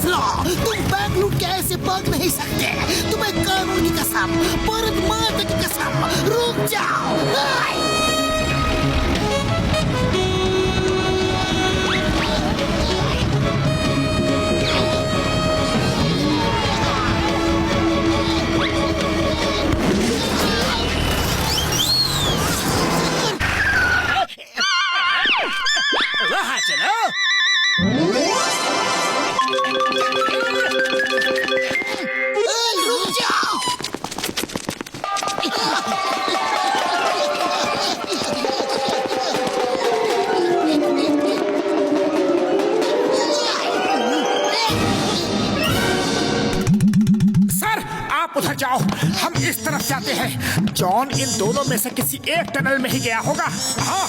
लो, तुम बैंक लूट के ऐसे भाग नहीं सकते। तुम्हें कानून की कसम, भारत माता की कसम, रुक जाओ। वहाँ चलो। रुक जाओ। सर आप उधर जाओ, हम इस तरफ जाते हैं। जॉन इन दोनों में से किसी एक टनल में ही गया होगा। हाँ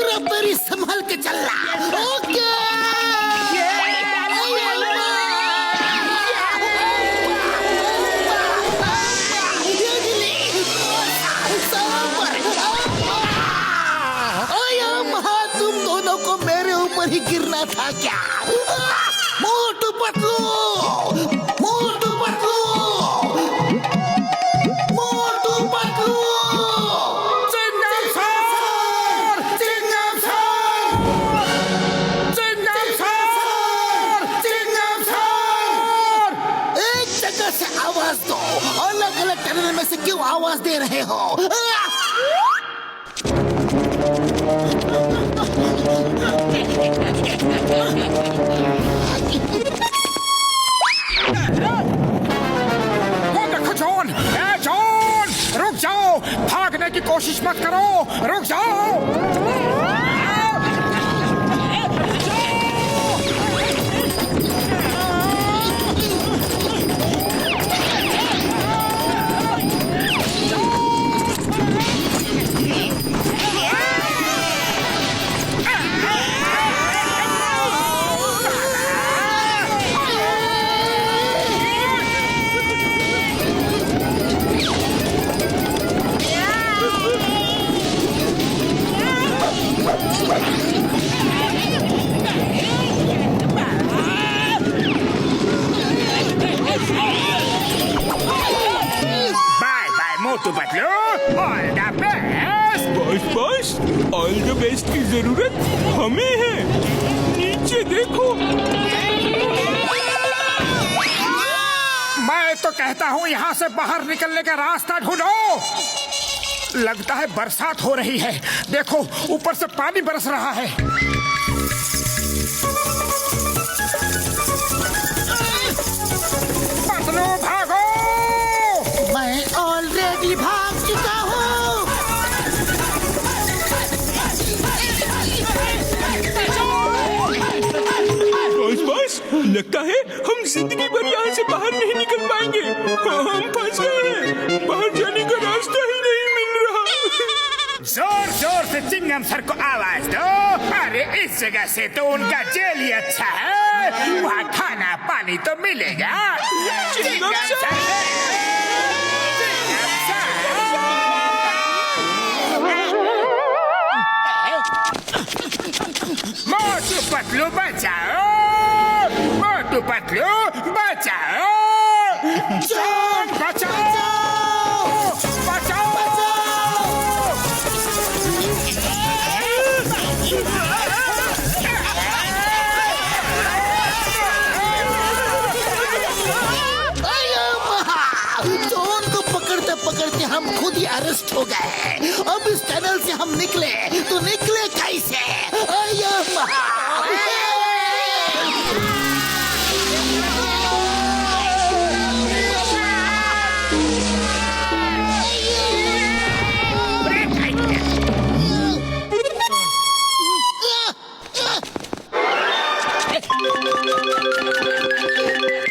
रबरी संभल के चलना। ओके। तुम दोनों को मेरे ऊपर ही गिरना था क्या? Motu Patlu, Motu Patlu, Motu Patlu. Chingum sir, Chingum sir, Chingum sir, Chingum sir. एक जगह से आवाज दो, अलग अलग टनल में से क्यों आवाज दे रहे हो? वो देखो जॉन, ए जॉन, रुक जाओ, भागने की कोशिश मत करो, रुक जाओ। Motu Patlu, all the best. बस ऑल द बेस्ट की जरूरत हमें है। नीचे देखो। मैं तो कहता हूँ यहाँ से बाहर निकलने का रास्ता ढूंढो। लगता है बरसात हो रही है, देखो ऊपर से पानी बरस रहा है। पतलू भागो। मैं ऑलरेडी भाग चुका हूँ। बस लगता है हम जिंदगी भर यहाँ से बाहर नहीं निकल पाएंगे। हम फंस गए हैं, बाहर जाने का रास्ता ही नहीं मिल रहा। जोर जोर से चिंगम सर को आवाज दो। अरे इस जगह से तो उनका जेल ही अच्छा है, वहाँ खाना पानी तो मिलेगा। चिंगम सर, मोटू पतलू बचाओ, मोटू पतलू बचाओ, जॉन बचाओ, बचाओ। जॉन को पकड़ते पकड़ते हम खुद ही अरेस्ट हो गए। अब इस टनल से हम निकले तो निकले कैसे?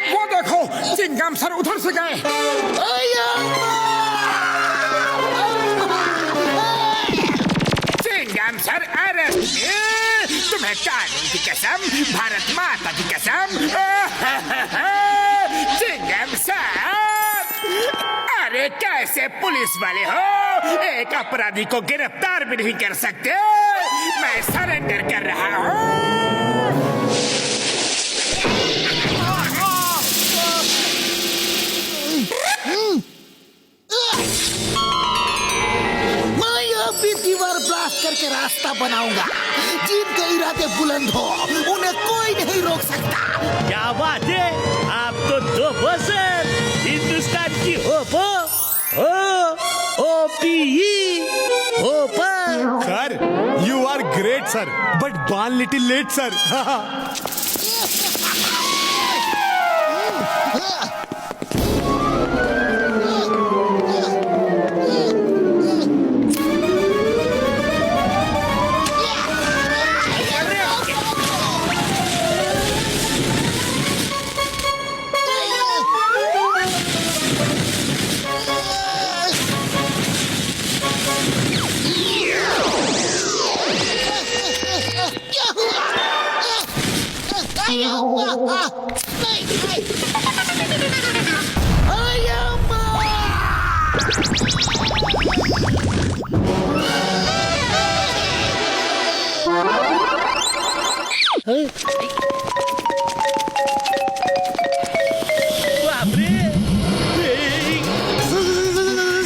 वो देखो चिंगम सर उधर से गए। चिंगम सर अरेस्ट। तुम्हें कानून की कसम, भारत माता की कसम। चिंगम सर, अरे कैसे पुलिस वाले हो, एक अपराधी को गिरफ्तार भी नहीं कर सकते। मैं सरेंडर कर रहा हूँ। मैं यहाँ भी दीवार ब्लास्ट करके रास्ता बनाऊंगा। जिनके इरादे बुलंद हो उन्हें कोई नहीं रोक सकता। क्या बात है, आप तो दो बसर हिंदुस्तान की होप हो, OPE hope. Sir you are great sir, but one little late sir.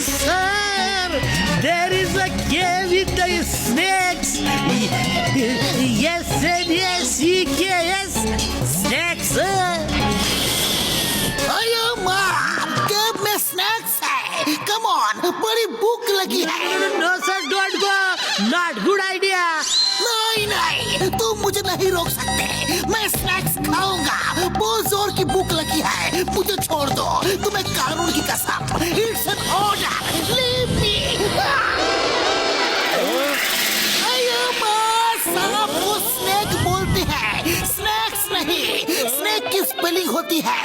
Sir, there is a cave with the snakes. Yes, SNACKS, snakes. Cab में स्नैक्स है। कम ऑन, बड़ी भूख लगी है। No sir, don't go. Not good idea. नहीं, तुम मुझे नहीं रोक सकते। मैं स्नैक्स खाऊंगा। बहुत जोर की भूख लगी है, मुझे छोड़ दो। तुम्हें कानून की कसम। It's an order, leave me. सांप को स्नेक बोलते हैं, स्नैक्स नहीं। स्नेक की स्पेलिंग होती है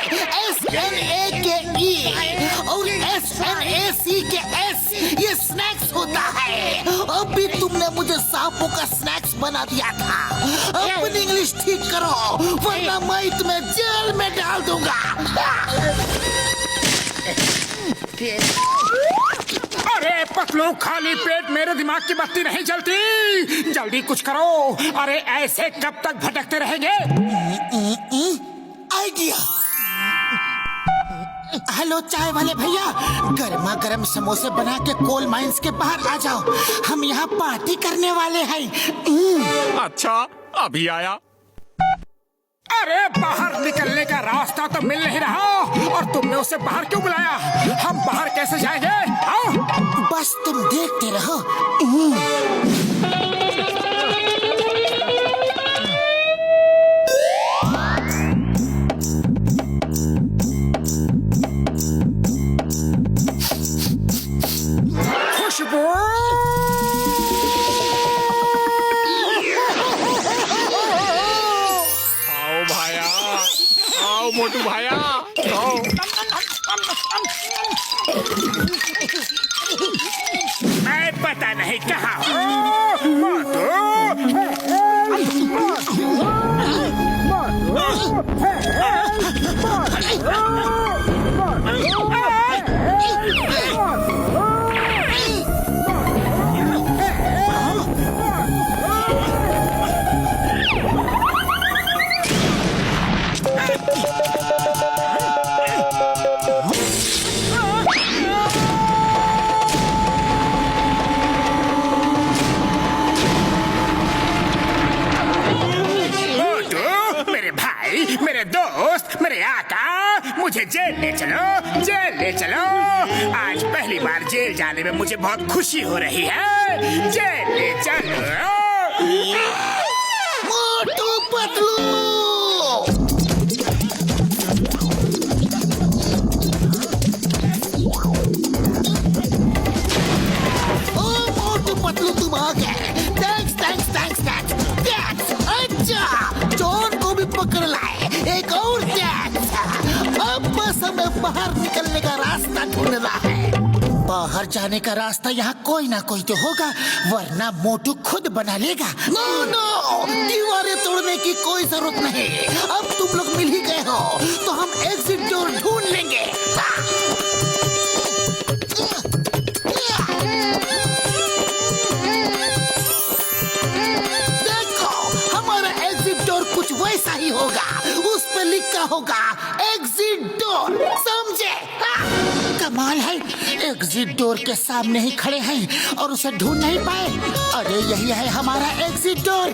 SNAKE और SNACKS। ये स्नैक्स होता है। अभी तुमने मुझे सांपों का स्नैक्स बना दिया था। अपनी इंग्लिश ठीक करो, वरना मैं तुम्हें जेल में डाल दूंगा। अरे पतलू, खाली पेट मेरे दिमाग की बत्ती नहीं जलती। जल्दी कुछ करो। अरे ऐसे कब तक भटकते रहेंगे? आइडिया। हेलो चाय वाले भैया, गर्मा गर्म समोसे बना के कोल माइंस के बाहर आ जाओ। हम यहाँ पार्टी करने वाले हैं। अच्छा अभी आया। अरे बाहर निकलने का रास्ता तो मिल नहीं रहा और तुमने उसे बाहर क्यों बुलाया? हम बाहर कैसे जाएंगे? आओ। बस तुम देखते रहो। खुशबू। आओ भाया, आओ मोटू भाया, आओ। मैं पता नहीं कहाँ हूँ। मेरे दोस्त, मेरे आका, मुझे जेल ले चलो, जेल ले चलो। आज पहली बार जेल जाने में मुझे बहुत खुशी हो रही है। जेल ले चलो। मोटू पतलू। ओ मोटू पतलू, तुम आ गए। Thanks thanks thanks thanks thanks. अच्छा, जॉन को भी पकड़ लाए। एक और थैंक्स। अब बस हमें बाहर निकलने का रास्ता ढूंढना है। बाहर जाने का रास्ता यहाँ कोई ना कोई तो होगा, वरना मोटू खुद बना लेगा। नो नो, दीवारें तोड़ने की कोई जरूरत नहीं। अब तुम लोग मिल ही गए हो तो हम एग्जिट डोर ढूंढ लेंगे। तरीका होगा एग्जिट डोर, समझे? कमाल है, एग्जिट डोर के सामने ही खड़े हैं और उसे ढूंढ नहीं पाए। अरे यही है हमारा एग्जिट डोर।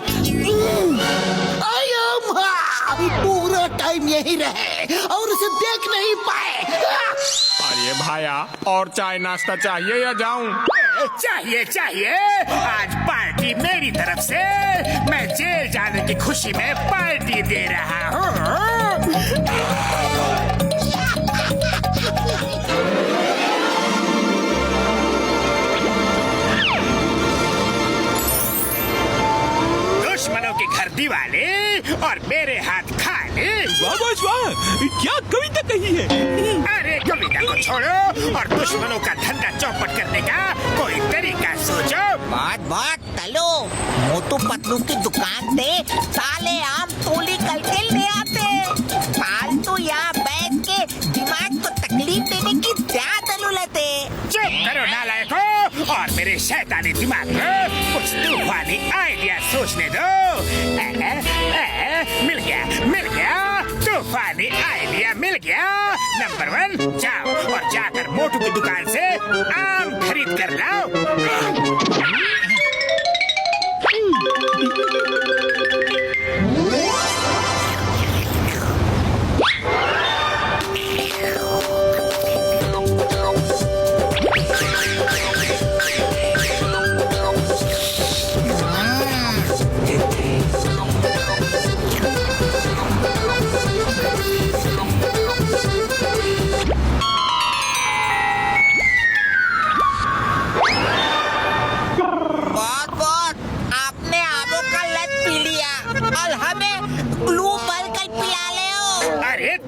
पूरा टाइम यही रहे और उसे देख नहीं पाए। अरे भाया, और चाय नाश्ता चाहिए या जाऊं? चाहिए चाहिए, आज पार्टी मेरी तरफ से। मैं जेल जाने की खुशी में पार्टी दे रहा हूँ। दुश्मनों के घर दिवाले और मेरे हाथ खाने। वाह बॉस वाह, क्या कविता कही है। अरे कविता को छोड़ो और दुश्मनों का धंधा चौपट करने का कोई तरीका सोचो। बात तलो, मोटू पतलू की दुकान से साले आम तोली करके ले आते। फालतू यहाँ बैठ के दिमाग को तकलीफ देने की क्या जरूरत है? चुप करो नालायकों और मेरे शैतानी दिमाग को कुछ तूफानी आइडिया सोचने दो। मिल गया, तूफानी आइडिया मिल गया। नंबर 1, जाओ और जाकर मोटू की दुकान से आम खरीद कर लाओ।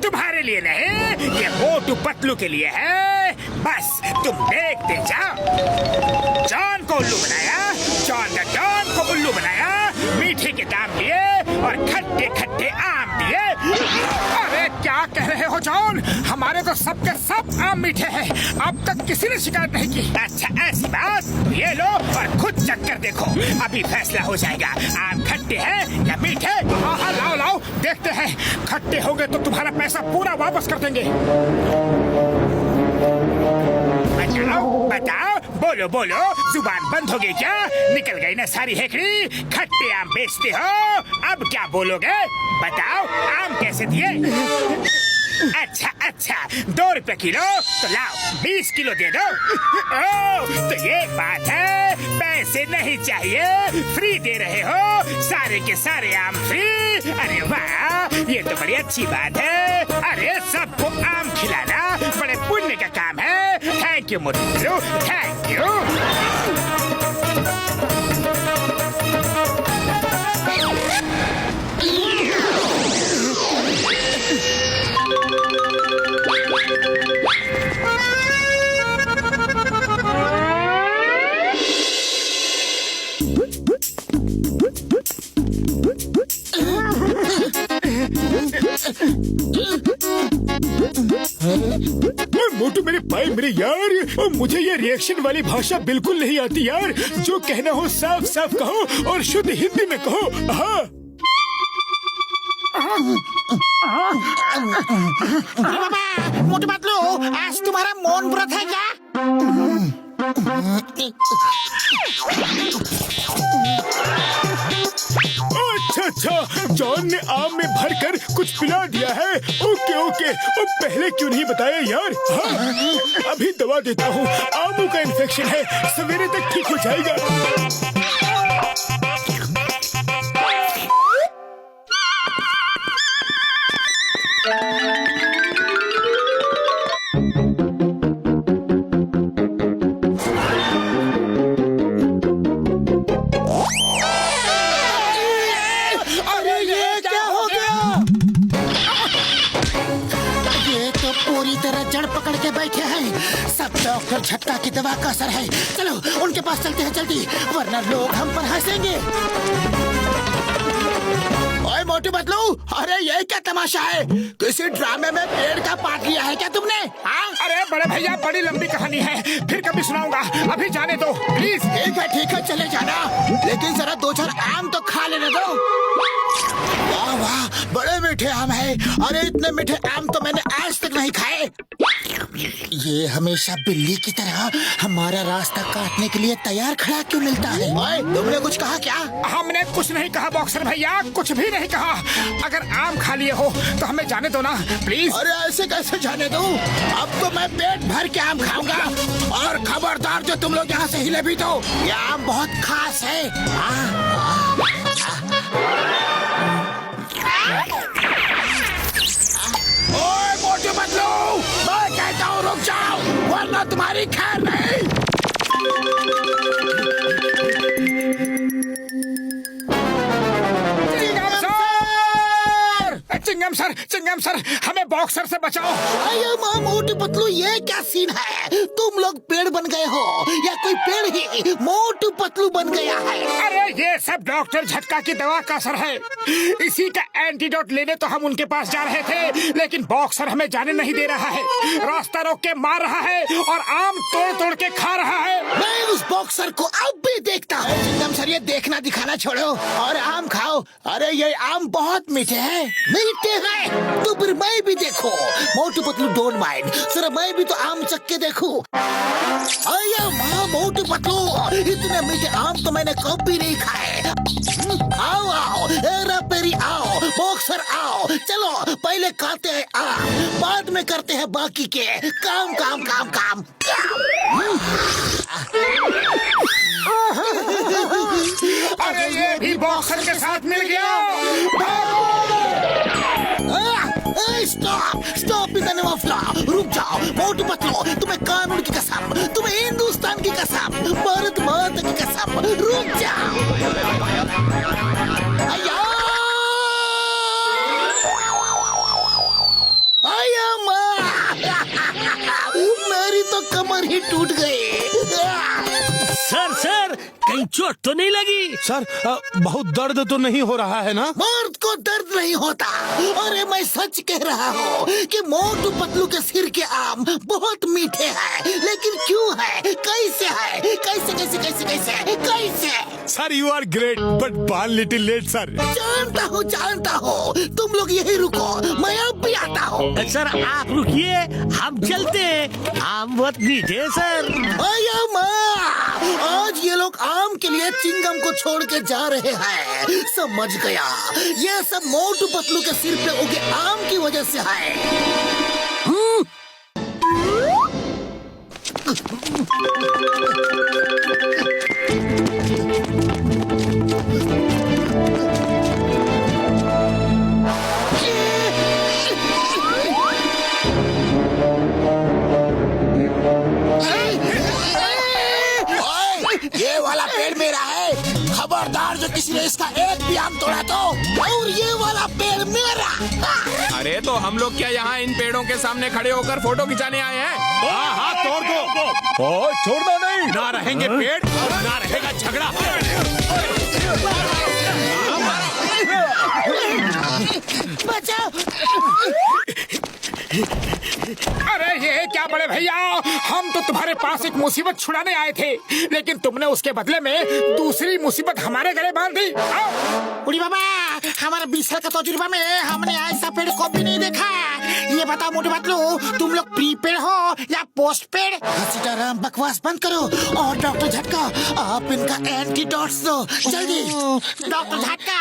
तुम्हारे लिए नहीं, ये मोटू पतलू के लिए है। बस तुम देखते जाओ। जॉन को उल्लू बनाया, जॉन ने डॉन को उल्लू बनाया, मीठे के दाम लिए और खट्टे खट्टे आम दिए। अरे क्या कह रहे हो जॉन? हमारे तो सबके सब आम मीठे हैं। अब तक किसी ने शिकायत नहीं की। अच्छा ऐसी बात, ये लो और खुद चक्कर देखो, अभी फैसला हो जाएगा। आम खट्टे हैं या मीठे? हाँ लाओ देखते हैं। खट्टे हो गए तो तुम्हारा पैसा पूरा वापस कर देंगे। बताओ, बोलो, जुबान बंद हो गई क्या? निकल गई ना सारी हेकड़ी? खट्टे आम बेचते हो, अब क्या बोलोगे? बताओ, आम कैसे दिए? अच्छा 2 रुपए किलो, तो लाओ 20 किलो दे दो। तो ये बात है, पैसे नहीं चाहिए, फ्री दे रहे हो, सारे के सारे आम फ्री। अरे वाह, ये तो बड़ी अच्छी बात है। अरे सबको आम खिलाना बड़े पुण्य का काम है। Thank you Motu, thank you. Motu मेरे भाई, मेरे यार, मुझे ये रिएक्शन वाली भाषा बिल्कुल नहीं आती यार। जो कहना हो साफ साफ कहो और शुद्ध हिंदी में कहो। हाँ मोटू पतलू, आज तुम्हारा मौन व्रत है क्या? अच्छा, जॉन ने आम में भरकर कुछ पिला दिया है। ओके, और पहले क्यों नहीं बताया यार? हाँ, अभी दवा देता हूँ। आमों का इन्फेक्शन है, सवेरे तक ठीक हो जाएगा। जड़ पकड़ के बैठे हैं। सब डॉक्टर झटका की दवा का असर है। चलो उनके पास चलते हैं जल्दी, वरना लोग हम पर हंसेंगे। ओए मोटू पतलू, अरे ये क्या तमाशा है? किसी ड्रामे में पेड़ का पार्ट लिया है क्या तुमने? हाँ? अरे बड़े भैया, बड़ी लंबी कहानी है, फिर कभी सुनाऊंगा, अभी जाने दो प्लीज। ठीक है चले जाना, लेकिन जरा 2-4 आम तो खा लेने दो। वाह, बड़े मीठे आम आम है। अरे इतने मीठे आम तो मैंने आज तक नहीं खाए। ये हमेशा बिल्ली की तरह हमारा रास्ता काटने के लिए तैयार खड़ा क्यों मिलता है? ओए, तुमने कुछ कहा क्या? हमने कुछ नहीं कहा बॉक्सर भैया, कुछ भी नहीं कहा। अगर आम खा लिए हो तो हमें जाने दो ना प्लीज। अरे ऐसे कैसे जाने दूं? अब तो मैं पेट भर के आम खाऊंगा। और खबरदार जो तुम लोग यहाँ से हिले भी तो, ये आम बहुत खास है। ओए मोटे बदलू, मैं कहता हूँ रुक जाओ, वरना तुम्हारी खैर नहीं। चिंगम सर, हमें बॉक्सर से बचाओ। अरे माँ मोटे पतलू, ये क्या सीन है? तुम लोग पेड़ बन गए हो या कोई पेड़ ही मोटू पतलू बन गया है? अरे ये सब डॉक्टर झटका की दवा का असर है। इसी का एंटीडोट लेने तो हम उनके पास जा रहे थे, लेकिन बॉक्सर हमें जाने नहीं दे रहा है। रास्ता रोक के मार रहा है और आम तोड़ तोड़ के खा रहा है। मैं उस बॉक्सर को अब भी देखता हूँ। चिंगम सर, ये देखना दिखाना छोड़ो और आम खाओ। अरे ये आम बहुत मीठे हैं। मीठे हैं तो फिर मैं भी देखो। मोटू पतलू डोंट माइंड, जरा मैं भी तो आम चख के देखूं। अया माँ मोटू पतलू, इतने मीठे आम तो मैंने कभी नहीं खाए। आओ आओ, हेरा फेरी आओ, बॉक्सर आओ। चलो पहले खाते हैं आम, बाद में करते हैं बाकी के काम काम काम काम। अरे ये भी बॉक्सर के साथ मिल गया। Stop stop in the name of law. रुक जाओ मोटू पतलू, तुम्हें कानून की कसम, तुम्हें हिंदुस्तान की कसम, भारत माता की कसम, रुक जाओ। आया माँ, मेरी तो कमर ही टूट गई। सर कहीं चोट तो नहीं लगी? सर बहुत दर्द तो नहीं हो रहा है ना? मर्द को दर्द नहीं होता। अरे मैं सच कह रहा हूँ कि मोटू पतलू के सिर के आम बहुत मीठे हैं, लेकिन क्यों है, कैसे है, कैसे कैसे कैसे कैसे कैसे? Sir you are great but बाल लिटिल लेट सर। जानता हूँ, तुम लोग यही रुको, मैं अब भी आता हूँ। सर आप रुकिए, हम चलते हैं। आम बहुत मीठे हैं सर। आया माँ, आज ये लोग आम के लिए चिंगम को छोड़ के जा रहे हैं। समझ गया, ये सब मोटू पतलू के सिर पे उगे आम की वजह से है। ये वाला पेड़ मेरा है। खबरदार जो किसी ने इसका एक भी आम तोड़ा तो, और ये वाला पेड़ मेरा। अरे तो हम लोग क्या यहाँ इन पेड़ों के सामने खड़े होकर फोटो खिंचाने आए हैं? हाँ तोड़ दो। ओ छोड़ना नहीं। ना रहेंगे पेड़ और ना रहेगा झगड़ा। बचाओ। अरे ये क्या बड़े भैया, हम तो तुम्हारे पास एक मुसीबत छुड़ाने आए थे, लेकिन तुमने उसके बदले में दूसरी मुसीबत हमारे गले बांध दी। उड़ी बाबा, हमारा 20 साल का तजुर्बा में हमने ऐसा पेड़ को भी नहीं देखा। ये बताओ मोटू पतलू, तुम लोग प्रीपेड हो या पोस्ट पेड? सीताराम बकवास बंद करो और डॉक्टर झटका आप इनका एंटीडोट दो जल्दी। डॉक्टर झटका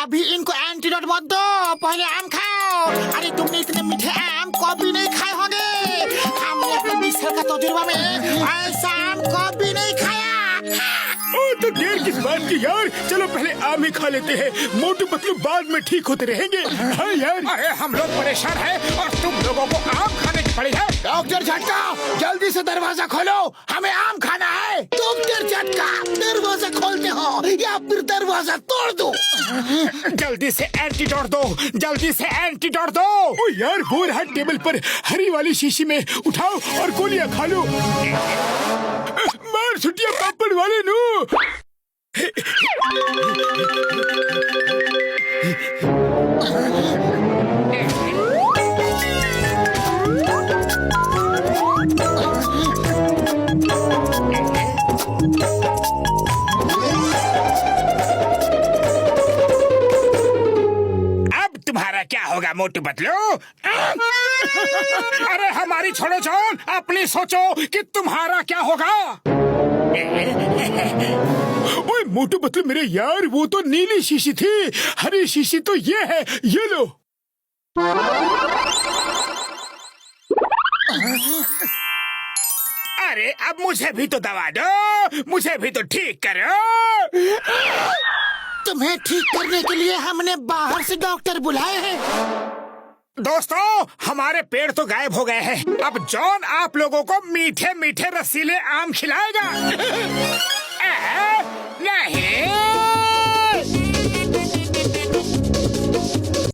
अभी इनको एंटीडोट मत दो, पहले आम खाओ। अरे तुमने इतने मीठे आम कभी नहीं खाए होंगे। हमने अपने 20 साल का तजुर्बा में ऐसा आम कभी नहीं खाया। तो देर किस बात की यार, चलो पहले आम ही खा लेते हैं, मोटू पतलू बाद में ठीक होते रहेंगे। हाँ यार। अरे हम लोग परेशान हैं और तुम लोगों को आम खाने की पड़ी है। डॉक्टर झटका जल्दी से दरवाजा खोलो, हमें आम खाना है। डॉक्टर झटका दरवाजा खोलते हो या फिर दरवाजा तोड़ दो? जल्दी से एंटीडोट दो, जल्दी से एंटीडोट दो। ओ यार, वो रहा टेबल पर हरी वाली शीशी में, उठाओ और गोलियां खा लो। मार छुट्टियां पापड़ वाले नो। अब तुम्हारा क्या होगा मोटू पतलू। अरे हमारी छोड़ो जॉन, अपनी सोचो कि तुम्हारा क्या होगा। ओए मोटू पतलू मेरे यार, वो तो नीली शीशी थी, हरी शीशी तो ये है, ये लो। अरे अब मुझे भी तो दवा दो, मुझे भी तो ठीक करो। तुम्हें ठीक करने के लिए हमने बाहर से डॉक्टर बुलाए हैं। दोस्तों, हमारे पेड़ तो गायब हो गए हैं। अब जॉन आप लोगों को मीठे मीठे रसीले आम खिलाएगा। नहीं